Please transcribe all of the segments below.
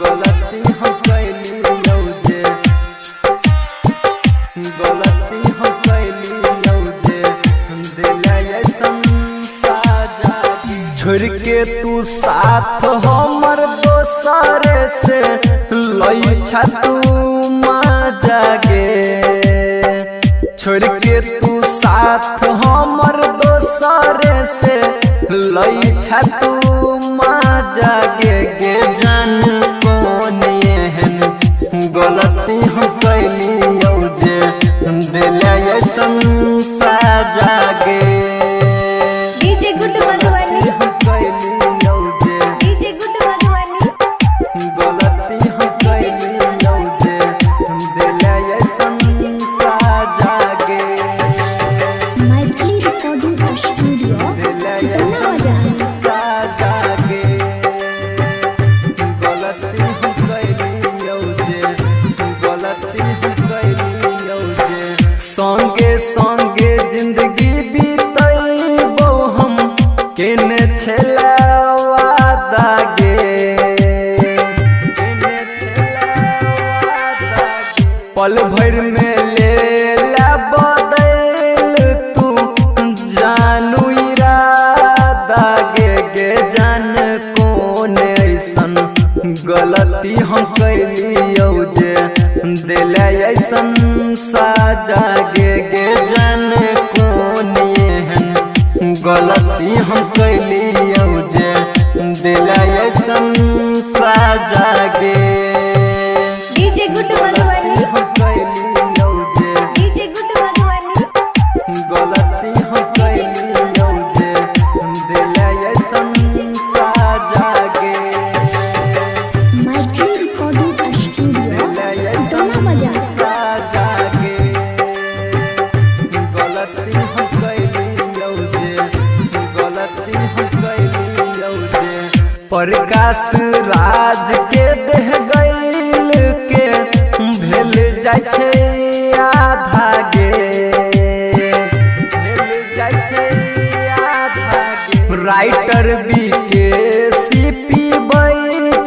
गलती हम कैली जे गलती हम कैली जे दिला ऐसन साजा छोड़ के तू साथ हमर दोसरे से लई छा तू मजा गे छोड़ के तू साथ हमर दोसरे से लई छा तू मजा गे जान कौन एहन गलती हम कैली जे दिला ऐसन साजा गे DJ good Madhubani DJ good Madhubani गलती हम कैली जे दिला ऐसन साजा गे मैथिली रिकॉर्डिंग स्टूडियो दिला ऐसन साजा गे गलती हम कैली जे गलती हम कैली जे संगे संगे जिंदगी बीतैबो हम केने छला वादा गे केने छला वादा गे पल भर में ले ला बदल तू जानू इरादा गे जान कौन ऐसन गलती हम कैली जे दिला ऐसन साजा गे जान कौन एहन गलती हम कैली जे दिला ऐसन साजा गे डीजे गुड मधुबनी हम कैली जे डीजे गुड मधुबनी गलती हम कैली जे दिला ऐसन साजा गे मैथिली रिकॉर्डिंग स्टूडियो दोना बाजार साजा गे गलती हम कैली जे गलती हम कैली जे प्रकाश राज के देह गैल के भेल जाय छै आधा गे भेल जाय छै आधा गे राइटर बी के सीपी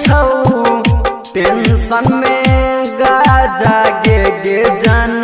छौ टेंशन में गाजा गे जान